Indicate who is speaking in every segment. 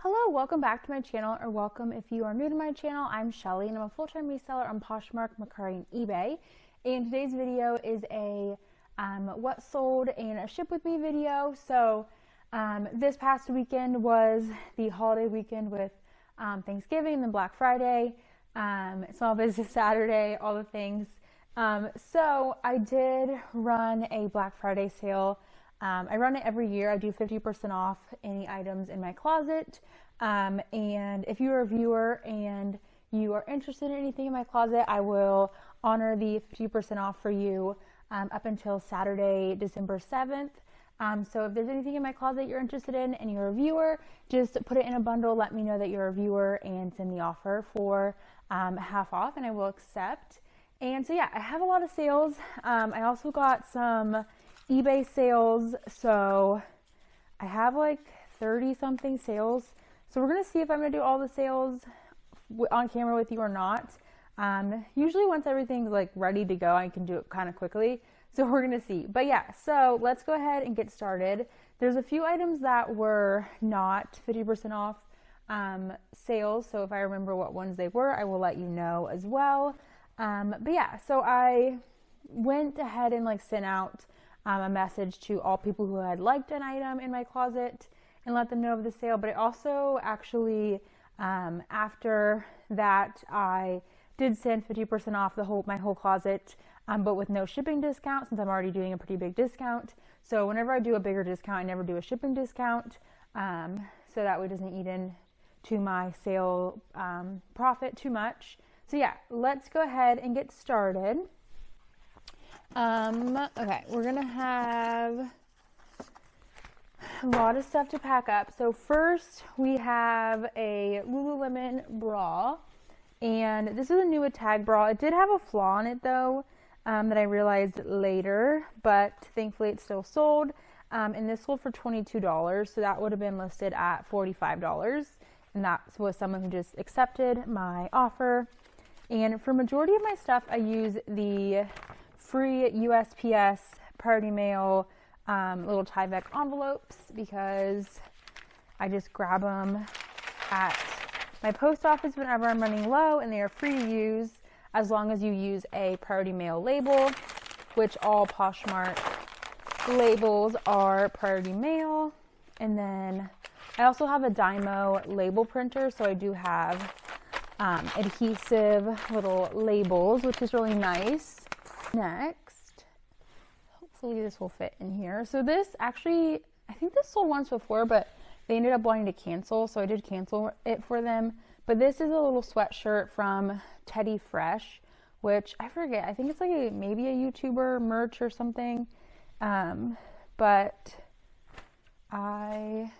Speaker 1: Hello, welcome back to my channel, or welcome if you are new to my channel. I'm Shelly and I'm a full-time reseller on Poshmark, Mercari, and eBay. And today's video is a what sold and a ship with me video. So this past weekend was the holiday weekend with Thanksgiving and Black Friday, Small Business Saturday, all the things. So I did run a Black Friday sale. I run it every year. I do 50% off any items in my closet. And if you're a viewer and you are interested in anything in my closet, I will honor the 50% off for you up until Saturday, December 7th. So if there's anything in my closet you're interested in and you're a viewer, just put it in a bundle, let me know that you're a viewer, and send the offer for half off, and I will accept. And so yeah, I have a lot of sales. I also got some eBay sales, so I have like 30 something sales. So we're gonna see if I'm gonna do all the sales on camera with you or not. Usually once everything's like ready to go, I can do it kind of quickly. So we're gonna see. But yeah, so let's go ahead and get started. There's a few items that were not 50% off sales. So if I remember what ones they were, I will let you know as well. But yeah, so I went ahead and like sent out a message to all people who had liked an item in my closet and let them know of the sale. But I also actually, after that, I did send 50% off my whole closet, but with no shipping discount, since I'm already doing a pretty big discount. So whenever I do a bigger discount, I never do a shipping discount, so that way it doesn't eat into my sale profit too much. So yeah, let's go ahead and get started. Okay, we're gonna have a lot of stuff to pack up. So first we have a Lululemon bra, and this is a new tag bra. It did have a flaw in it though, that I realized later, but thankfully it's still sold. And this sold for $22, so that would have been listed at $45, and that was someone who just accepted my offer. And for majority of my stuff, I use the free USPS Priority Mail little Tyvek envelopes, because I just grab them at my post office whenever I'm running low, and they are free to use as long as you use a Priority Mail label, which all Poshmark labels are Priority Mail. And then I also have a Dymo label printer, so I do have adhesive little labels, which is really nice. Next, hopefully this will fit in here. So this actually, I think this sold once before, but they ended up wanting to cancel, so I did cancel it for them. But this is a little sweatshirt from Teddy Fresh, which I forget, I think it's like maybe a YouTuber merch or something. But I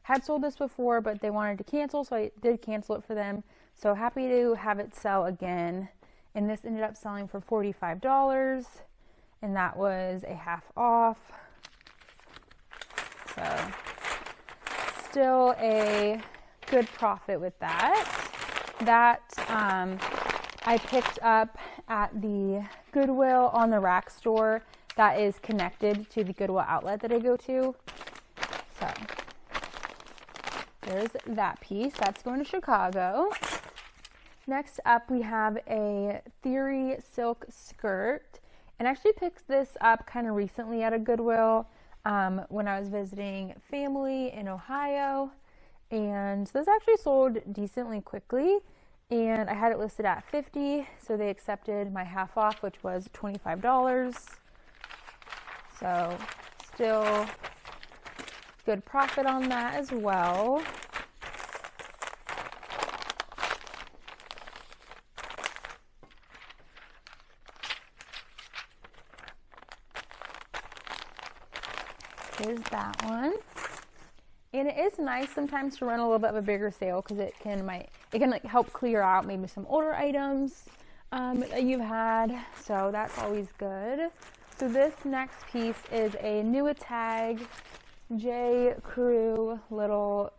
Speaker 1: had sold this before, but they wanted to cancel, so I did cancel it for them. So happy to have it sell again. And this ended up selling for $45, and that was a half off. So still a good profit with that. That I picked up at the Goodwill on the Rack store that is connected to the Goodwill outlet that I go to. So there's that piece. That's going to Chicago. Next up, we have a Theory silk skirt, and I actually picked this up kind of recently at a Goodwill when I was visiting family in Ohio, and this actually sold decently quickly, and I had it listed at $50, so they accepted my half off, which was $25. So still good profit on that as well. Here's that one, and it is nice sometimes to run a little bit of a bigger sale, because it can like help clear out maybe some older items that you've had, so that's always good. So this next piece is a new tag J. Crew little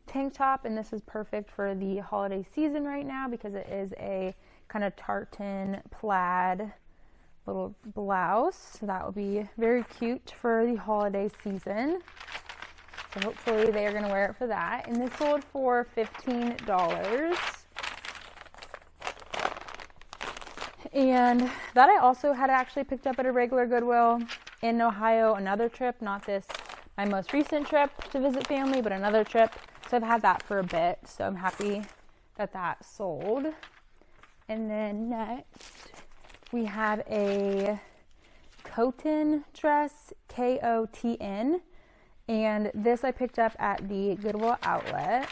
Speaker 1: tank top, and this is perfect for the holiday season right now because it is a kind of tartan plaid little blouse. So that will be very cute for the holiday season. So hopefully they are going to wear it for that. And this sold for $15. And that I also had actually picked up at a regular Goodwill in Ohio, another trip, not this, my most recent trip to visit family, but another trip. So I've had that for a bit, so I'm happy that that sold. And then next, we have a Coton dress, Kotn, and this I picked up at the Goodwill outlet.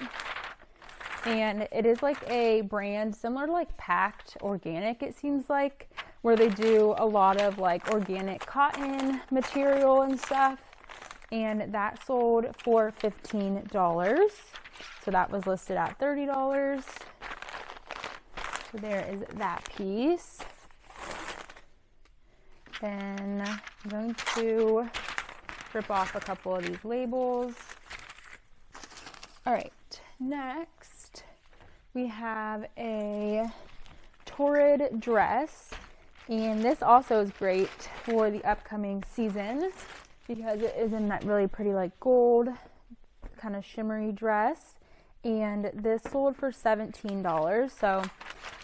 Speaker 1: And it is like a brand similar to like Packed Organic, it seems like, where they do a lot of like organic cotton material and stuff. And that sold for $15. So that was listed at $30. So there is that piece. Then I'm going to rip off a couple of these labels. All right, next we have a Torrid dress, and this also is great for the upcoming season because it is in that really pretty like gold kind of shimmery dress, and this sold for $17. So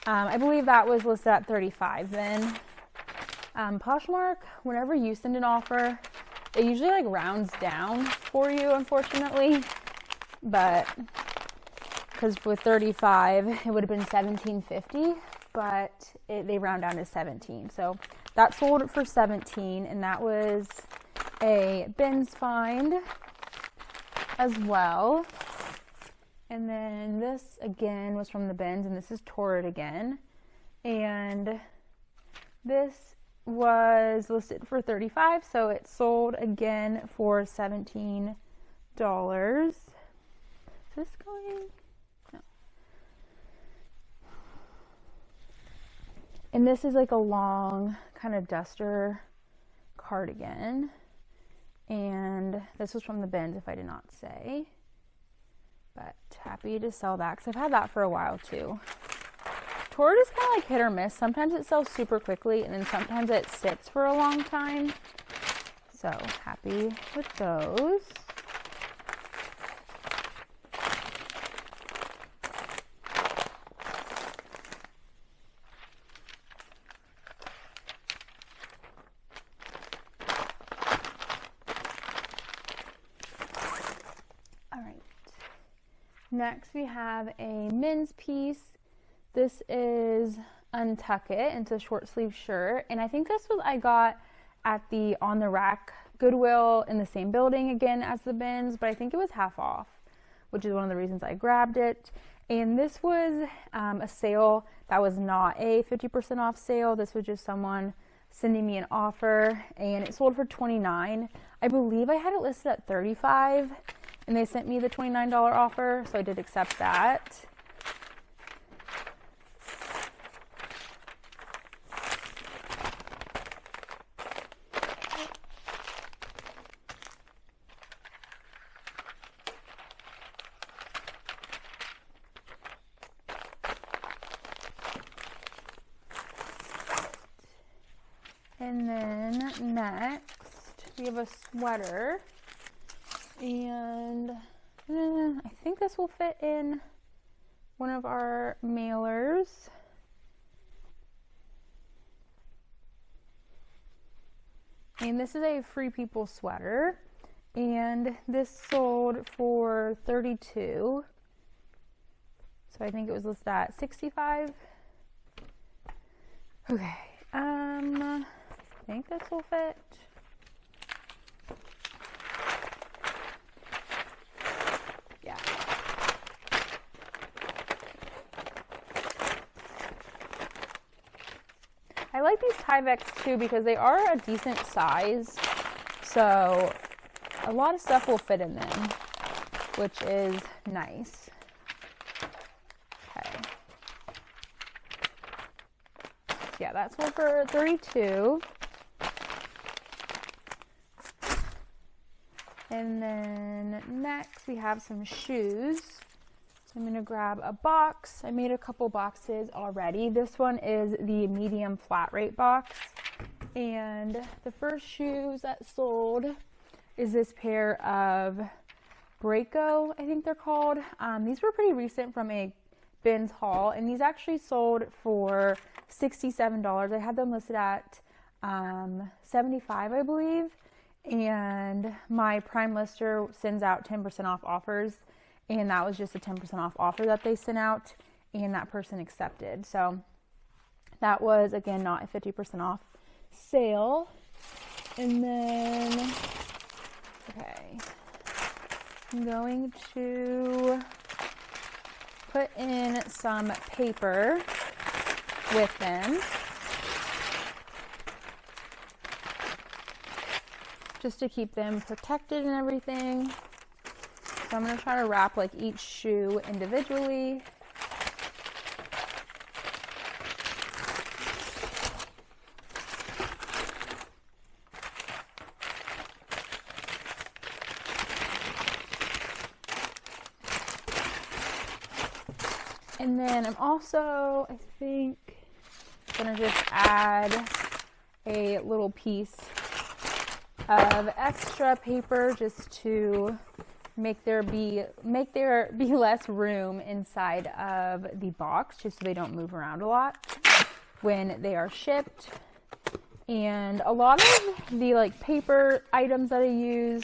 Speaker 1: I believe that was listed at $35 then. Poshmark, whenever you send an offer, it usually like rounds down for you, unfortunately, but because with 35 it would have been $17.50, but they round down to 17. So that sold for 17, and that was a bins find as well. And then this again was from the bins, and this is Torrid again, and this was listed for $35, so it sold again for $17. Is this going? No. And this is like a long kind of duster cardigan, and this was from the bins, if I did not say, but happy to sell that because I've had that for a while too. Torrid is kind of like hit or miss. Sometimes it sells super quickly, and then sometimes it sits for a long time. So happy with those. All right. Next we have a men's piece. This is Untuck It. It's a short sleeve shirt, and I think this was I got at the On the Rack Goodwill in the same building again as the bins, but I think it was half off, which is one of the reasons I grabbed it. And this was a sale that was not a 50% off sale. This was just someone sending me an offer, and it sold for $29. I believe I had it listed at $35, and they sent me the $29 offer, so I did accept that. And then next we have a sweater, and I think this will fit in one of our mailers. And this is a Free People sweater, and this sold for $32. So I think it was listed at $65. Okay. I think this will fit. Yeah. I like these Tyveks too because they are a decent size, so a lot of stuff will fit in them, which is nice. Okay. Yeah, that's one for $32. And then next we have some shoes. So I'm going to grab a box. I made a couple boxes already. This one is the medium flat rate box. And the first shoes that sold is this pair of Braco, I think they're called. These were pretty recent from a bins haul, and these actually sold for $67. I had them listed at $75, I believe, and my PrimeLister sends out 10% off offers, and that was just a 10% off offer that they sent out, and that person accepted. So that was, again, not a 50% off sale. And then, okay, I'm going to put in some paper with them, just to keep them protected and everything. So I'm going to try to wrap like each shoe individually. And then I'm also, I think, gonna just add a little piece of extra paper just to make there be less room inside of the box, just so they don't move around a lot when they are shipped. And a lot of the like paper items that I use,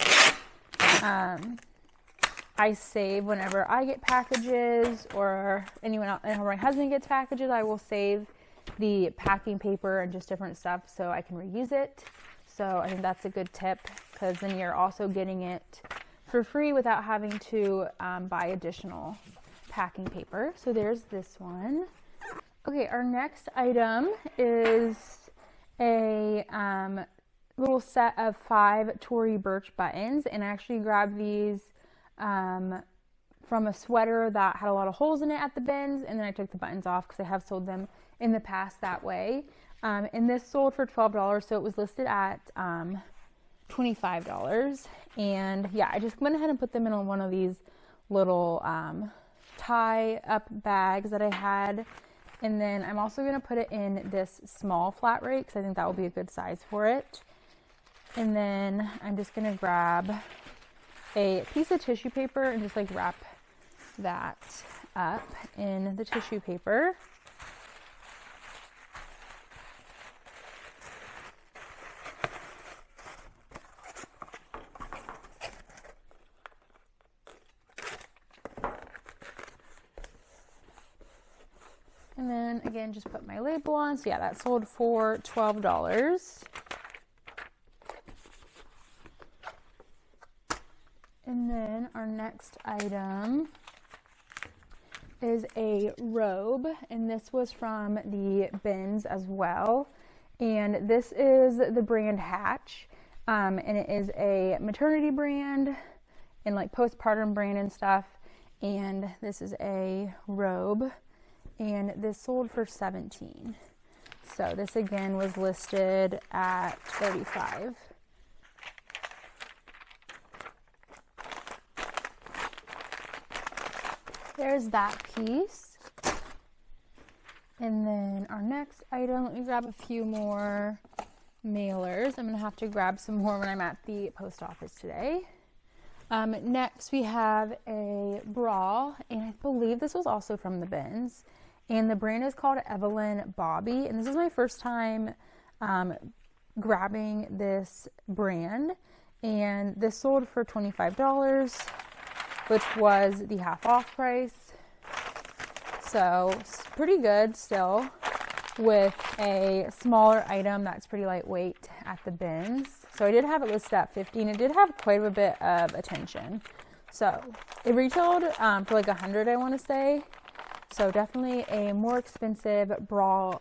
Speaker 1: I save whenever I get packages, or anyone else, or my husband gets packages. I will save the packing paper and just different stuff so I can reuse it. So I think that's a good tip, because then you're also getting it for free without having to buy additional packing paper. So there's this one. Okay, our next item is a little set of 5 Tory Burch buttons, and I actually grabbed these from a sweater that had a lot of holes in it at the bins, and then I took the buttons off because I have sold them in the past that way. And this sold for $12, so it was listed at $25. And yeah, I just went ahead and put them in one of these little tie up bags that I had. And then I'm also going to put it in this small flat rate because I think that will be a good size for it. And then I'm just going to grab a piece of tissue paper and just like wrap that up in the tissue paper. And then again, just put my label on. So yeah, that sold for $12. And then our next item is a robe, and this was from the bins as well. And this is the brand Hatch, and it is a maternity brand and like postpartum brand and stuff. And this is a robe, and this sold for $17. So this again was listed at $35. There's that piece. And then our next item, let me grab a few more mailers. I'm going to have to grab some more when I'm at the post office today. Next we have a bra, and I believe this was also from the bins. And the brand is called Evelyn Bobby. And this is my first time grabbing this brand. And this sold for $25. Which was the half off price. So pretty good still with a smaller item that's pretty lightweight at the bins. So I did have it listed at $50, and it did have quite a bit of attention. So it retailed for like $100, I want to say. So definitely a more expensive bra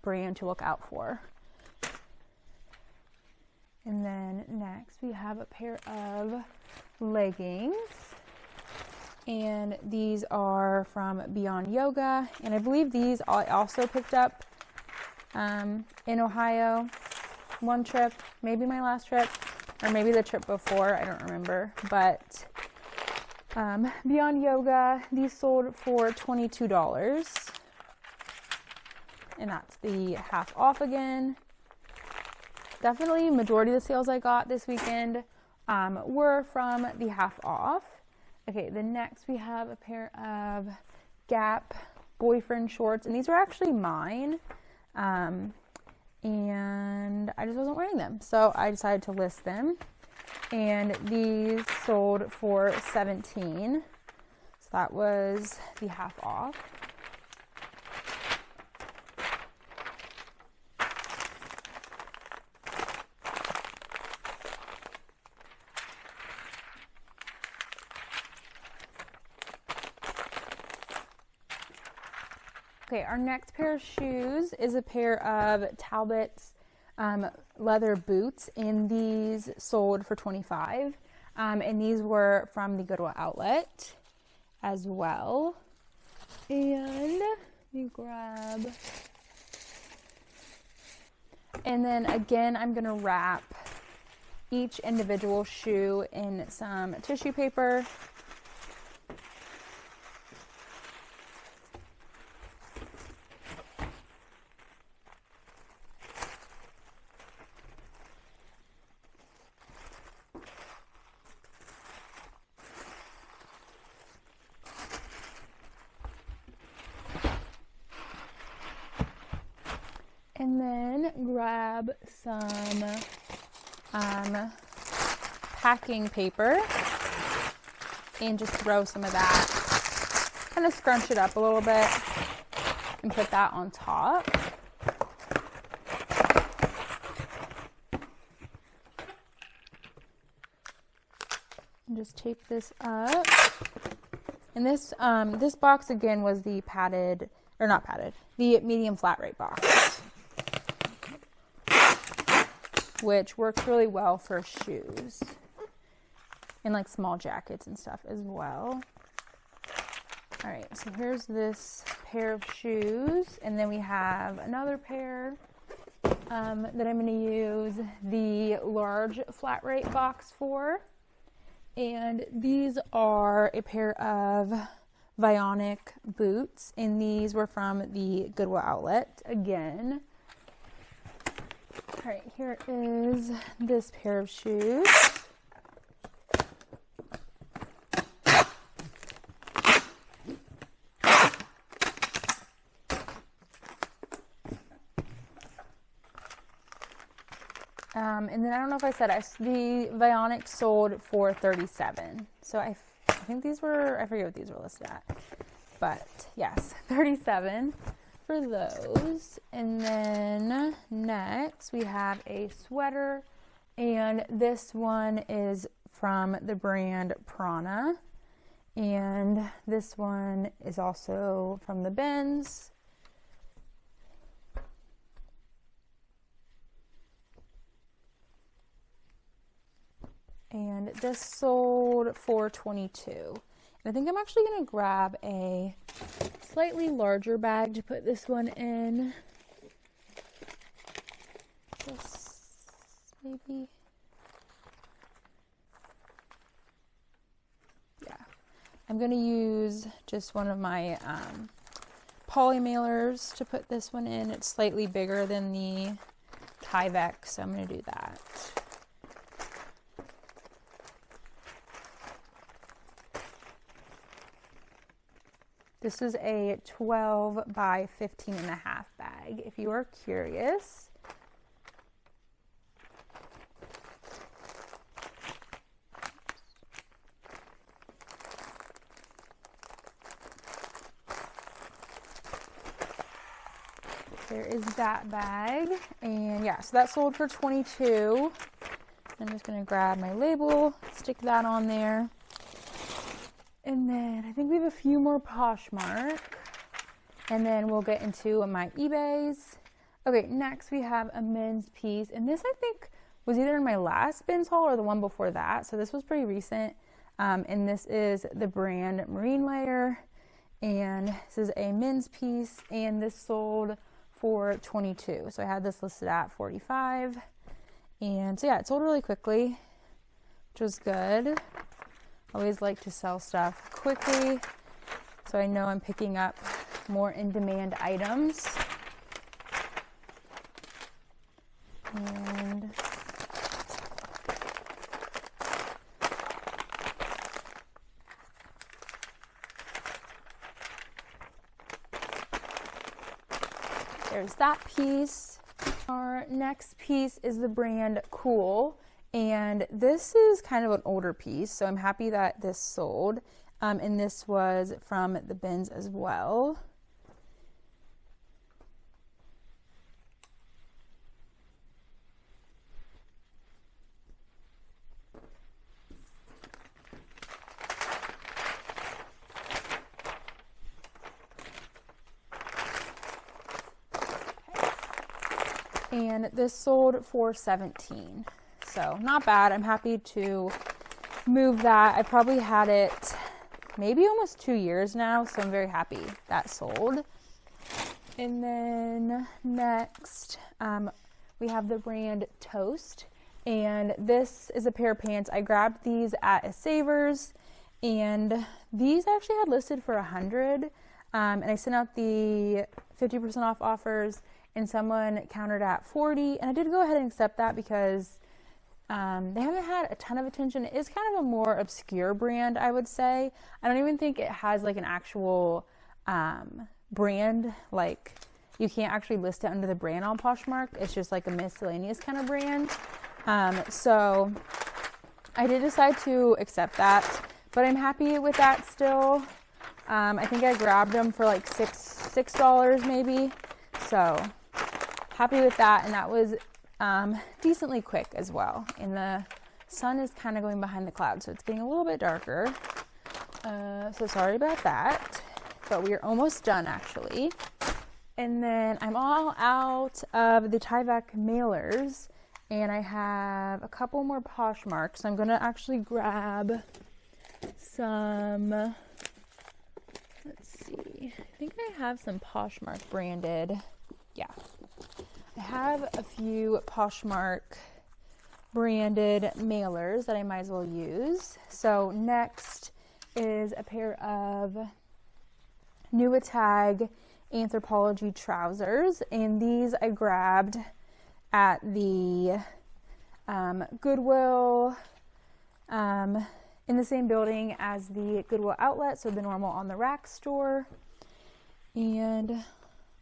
Speaker 1: brand to look out for. And then next we have a pair of leggings. And these are from Beyond Yoga, and I believe these I also picked up in Ohio one trip, maybe my last trip, or maybe the trip before, I don't remember. But Beyond Yoga, these sold for $22, and that's the half off again. Definitely majority of the sales I got this weekend were from the half off. Okay, then next we have a pair of Gap boyfriend shorts, and these are actually mine. And I just wasn't wearing them, so I decided to list them. And these sold for $17, so that was the half off. Okay, our next pair of shoes is a pair of Talbot's leather boots, and these sold for $25. And these were from the Goodwill outlet as well. And let me grab. And then again, I'm gonna wrap each individual shoe in some tissue paper. And then grab some packing paper and just throw some of that, kind of scrunch it up a little bit and put that on top. And just tape this up. And this this box again was the padded, or not padded, the medium flat rate box, which works really well for shoes and like small jackets and stuff as well. All right, so here's this pair of shoes, and then we have another pair that I'm going to use the large flat rate box for. And these are a pair of Vionic boots, and these were from the Goodwill outlet again. All right, here is this pair of shoes. And then I don't know if I said, the Vionic sold for $37. So I think these were, I forget what these were listed at. But yes, $37 for those. And then next we have a sweater. And this one is from the brand Prana. And this one is also from the bins. And this sold for $22. And I think I'm actually going to grab a slightly larger bag to put this one in. Just maybe. Yeah. I'm going to use just one of my poly mailers to put this one in. It's slightly bigger than the Tyvek, so I'm going to do that. This is a 12 by 15.5 bag, if you are curious. There is that bag, and yeah, so that sold for $22. I'm just gonna grab my label, stick that on there. And then I think we have a few more Poshmark, and then we'll get into my eBays. Okay, next we have a men's piece, and this I think was either in my last bins haul or the one before that, so this was pretty recent. And this is the brand Marine Layer, and this is a men's piece, and this sold for $22. So I had this listed at $45, and so yeah, it sold really quickly, which was good. Always like to sell stuff quickly, so I know I'm picking up more in-demand items. And there's that piece. Our next piece is the brand Cool, and this is kind of an older piece, so I'm happy that this sold. And this was from the bins as well. And this sold for $17, so not bad. I'm happy to move that. I probably had it maybe almost 2 years now, so I'm very happy that sold. And then next we have the brand Toast, and this is a pair of pants. I grabbed these at a Savers, and these actually had listed for $100, and I sent out the 50% off offers, and someone countered at $40, and I did go ahead and accept that because they haven't had a ton of attention. It is kind of a more obscure brand, I would say. I don't even think it has like an actual brand. Like, you can't actually list it under the brand on Poshmark. It's just like a miscellaneous kind of brand. So I did decide to accept that, but I'm happy with that still. I think I grabbed them for like $6 maybe. So happy with that, and that was decently quick as well. And the sun is kind of going behind the clouds, so it's getting a little bit darker. So sorry about that, but we are almost done actually. And then I'm all out of the Tyvek mailers, and I have a couple more Poshmark, so I'm going to actually grab some, let's see, I think I have some Poshmark branded, yeah. I have a few Poshmark branded mailers that I might as well use. So next is a pair of Nuitag Anthropologie trousers, and these I grabbed at the Goodwill in the same building as the Goodwill outlet, so the normal on the rack store. And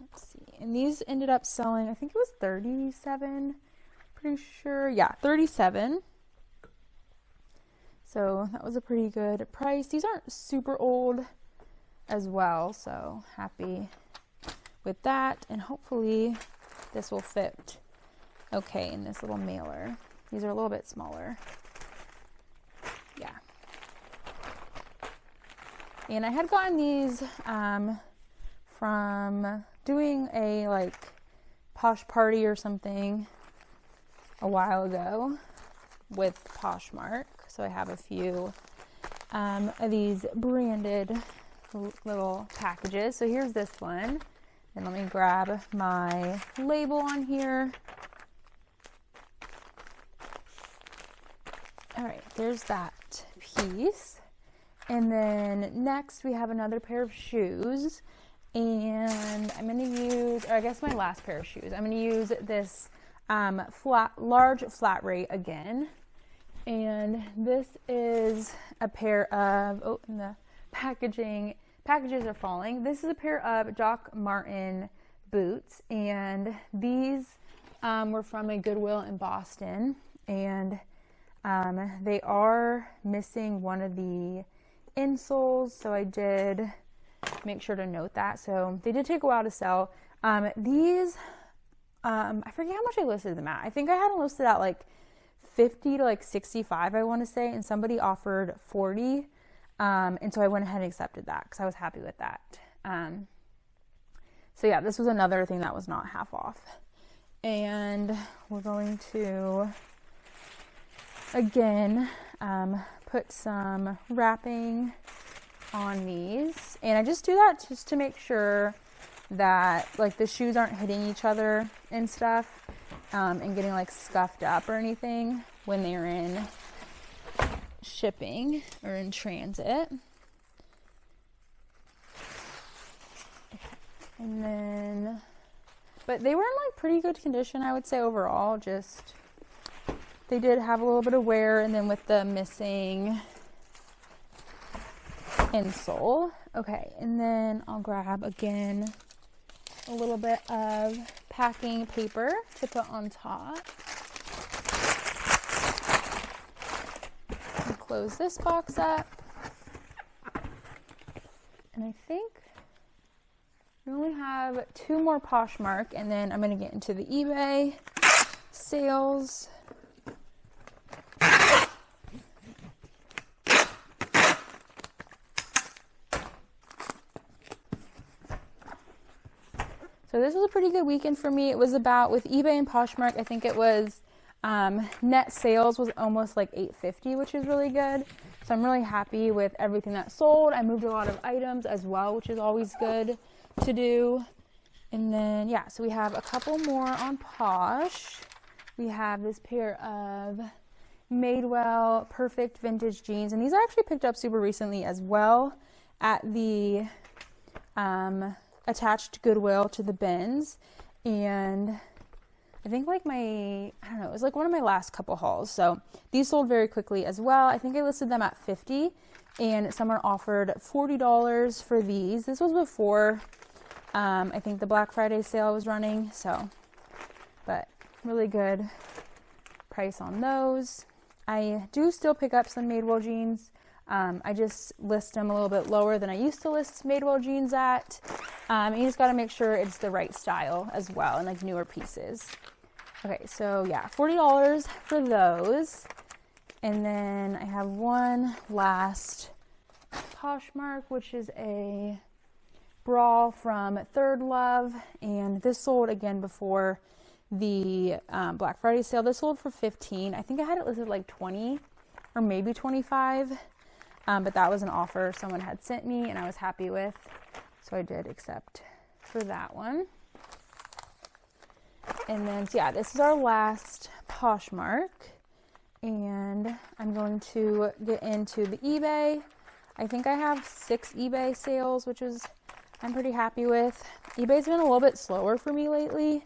Speaker 1: let's see, and these ended up selling, I think it was $37, pretty sure, yeah, $37. So that was a pretty good price. These aren't super old as well, so happy with that, and hopefully this will fit okay in this little mailer. These are a little bit smaller, yeah. And I had gotten these from doing a like Posh party or something a while ago with Poshmark. So I have a few of these branded little packages. So here's this one. And let me grab my label on here. All right, there's that piece. And then next we have another pair of shoes. And I'm going to use, or I guess my last pair of shoes, I'm going to use this large flat rate again. And this is a pair of, oh, and the packages are falling. This is a pair of Doc Martin boots, and these were from a Goodwill in Boston, and they are missing one of the insoles, so I did make sure to note that. So they did take a while to sell. These, I forget how much I listed them at. I think I had them listed at like 50 to like 65, I want to say, and somebody offered 40. And so I went ahead and accepted that because I was happy with that. So yeah, this was another thing that was not half off. And we're going to, again, put some wrapping on these. And I just do that just to make sure that like the shoes aren't hitting each other and stuff, and getting like scuffed up or anything when they're in shipping or in transit. And then, but they were in like pretty good condition, I would say overall. Just they did have a little bit of wear, and then with the missing insole. Okay, and then I'll grab again a little bit of packing paper to put on top. And close this box up. And I think we only have 2 more Poshmark, and then I'm going to get into the eBay sales. So this was a pretty good weekend for me. It was about, with eBay and Poshmark, I think it was net sales was almost like $850, which is really good. So I'm really happy with everything that sold. I moved a lot of items as well, which is always good to do. And then, yeah, so we have a couple more on Posh. We have this pair of Madewell Perfect Vintage Jeans. And these I actually picked up super recently as well at the attached Goodwill to the bins. And I think like I don't know, it was like one of my last couple hauls. So these sold very quickly as well. I think I listed them at $50 and someone offered $40 for these. This was before I think the Black Friday sale was running. So, but really good price on those. I do still pick up some Madewell jeans. I just list them a little bit lower than I used to list Madewell jeans at. And you just got to make sure it's the right style as well, and like newer pieces. Okay, so yeah, $40 for those. And then I have one last Poshmark, which is a bra from Third Love. And this sold again before the Black Friday sale. This sold for $15. I think I had it listed like $20 or maybe $25. But that was an offer someone had sent me and I was happy with. So I did accept for that one. And then, so yeah, this is our last Poshmark. And I'm going to get into the eBay. I think I have 6 eBay sales, which is I'm pretty happy with. eBay's been a little bit slower for me lately.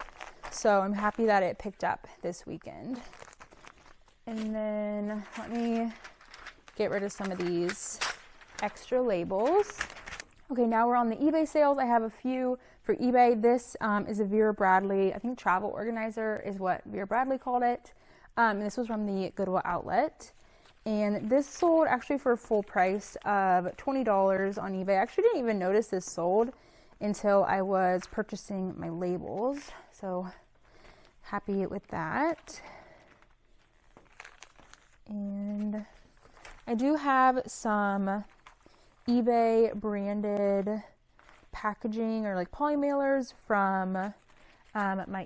Speaker 1: So I'm happy that it picked up this weekend. And then let me get rid of some of these extra labels. Okay, now we're on the eBay sales. I have a few for eBay. This is a Vera Bradley, I think travel organizer is what Vera Bradley called it. And this was from the Goodwill outlet. And this sold actually for a full price of $20 on eBay. I actually didn't even notice this sold until I was purchasing my labels. So happy with that. And I do have some eBay branded packaging or like poly mailers from my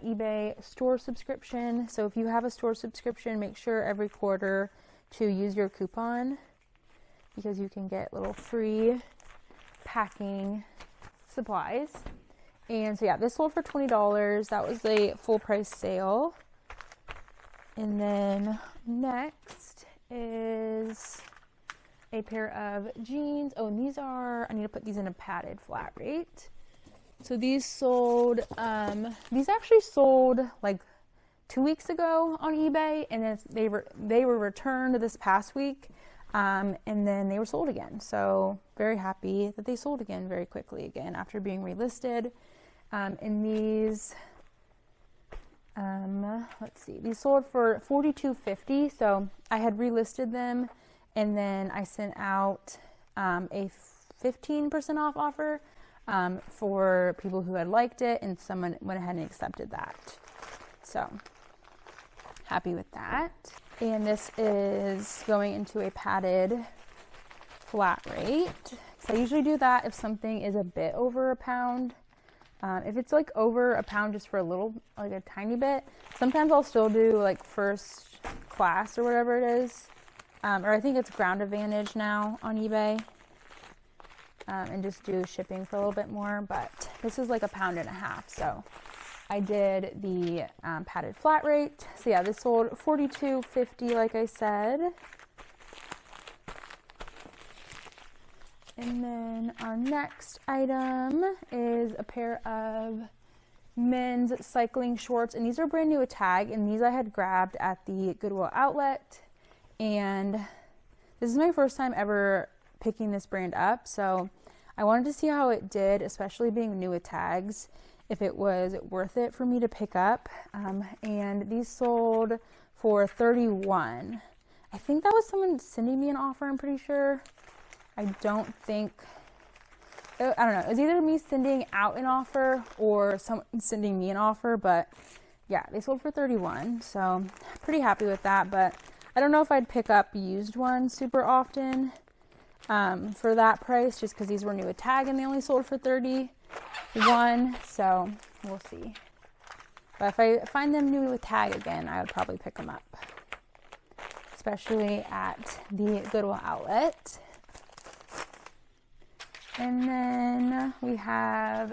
Speaker 1: eBay store subscription. So if you have a store subscription, make sure every quarter to use your coupon because you can get little free packing supplies. And so yeah, this sold for $20. That was a full price sale. And then next is a pair of jeans. Oh, and these are, I need to put these in a padded flat rate. So these sold, these actually sold like 2 weeks ago on eBay, and then they were returned this past week, and then they were sold again. So very happy that they sold again very quickly again after being relisted. And these, let's see, these sold for $42.50. So I had relisted them, and then I sent out a 15% off offer for people who had liked it, and someone went ahead and accepted that. So happy with that. And this is going into a padded flat rate. So I usually do that if something is a bit over a pound. If it's like over a pound just for a little, like a tiny bit, sometimes I'll still do like first class or whatever it is. Or I think it's Ground Advantage now on eBay. And just do shipping for a little bit more. But this is like a pound and a half. So I did the padded flat rate. So yeah, this sold $42.50 like I said. And then our next item is a pair of men's cycling shorts. And these are brand new at tag. And these I had grabbed at the Goodwill outlet. And this is my first time ever picking this brand up. So I wanted to see how it did, especially being new at tags. if it was worth it for me to pick up. And these sold for $31. I think that was someone sending me an offer, I'm pretty sure. I don't know. It was either me sending out an offer or someone sending me an offer, but yeah, they sold for $31. So pretty happy with that, but I don't know if I'd pick up used ones super often for that price, just because these were new with tag and they only sold for $31. So we'll see. But if I find them new with tag again, I would probably pick them up, especially at the Goodwill outlet. And then we have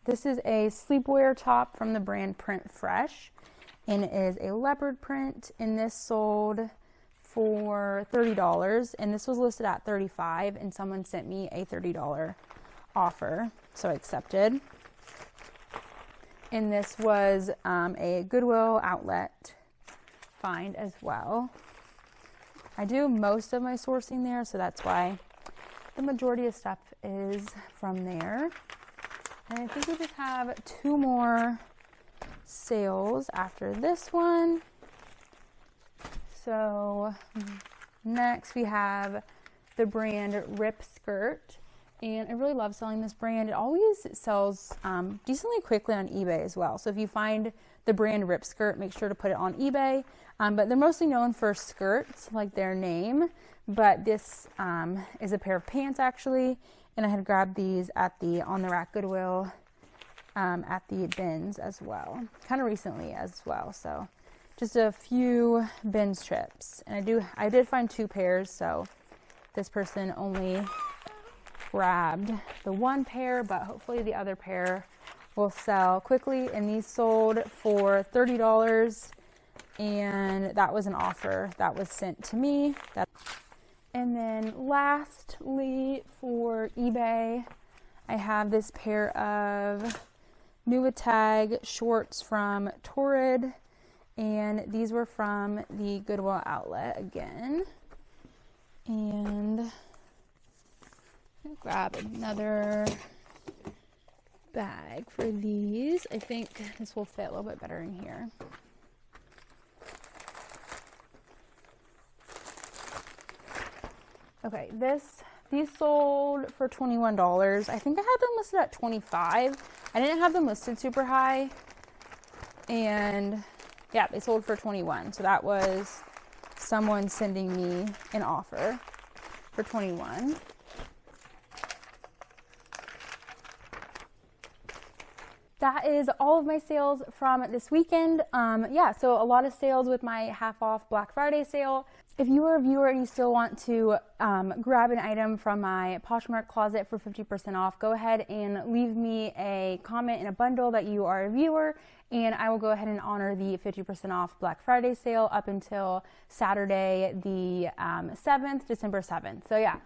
Speaker 1: this is a sleepwear top from the brand Print Fresh, and it is a leopard print, and this sold for $30, and this was listed at $35, and someone sent me a $30 offer, so I accepted. And this was a Goodwill outlet find as well. I do most of my sourcing there, so that's why the majority of stuff is from there. And I think we just have 2 more sales after this one. So next we have the brand Rip Skirt, and I really love selling this brand. It always sells decently quickly on eBay as well. So if you find the brand Rip Skirt, make sure to put it on eBay. But they're mostly known for skirts, like their name. But this is a pair of pants actually, and I had grabbed these at the On the Rack Goodwill at the bins as well, kind of recently as well. So just a few bins trips, and I did find 2 pairs. So this person only grabbed the 1 pair, but hopefully the other pair will sell quickly. And these sold for $30, and that was an offer that was sent to me. And then lastly, for eBay, I have this pair of new with tag shorts from Torrid, and these were from the Goodwill outlet again. And I'll grab another bag for these. I think this will fit a little bit better in here. Okay, these sold for $21. I think I had them listed at $25. I didn't have them listed super high. And yeah, they sold for $21. So that was someone sending me an offer for $21. That is all of my sales from this weekend. Yeah, so a lot of sales with my half off Black Friday sale. If you are a viewer and you still want to grab an item from my Poshmark closet for 50% off, go ahead and leave me a comment in a bundle that you are a viewer, and I will go ahead and honor the 50% off Black Friday sale up until Saturday the 7th, December 7th. So yeah,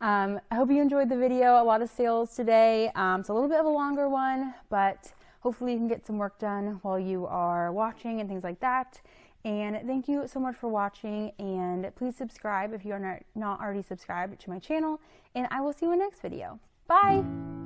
Speaker 1: I hope you enjoyed the video. A lot of sales today. It's a little bit of a longer one, but hopefully you can get some work done while you are watching and things like that. And thank you so much for watching, and please subscribe if you are not already subscribed to my channel, and I will see you in the next video. Bye!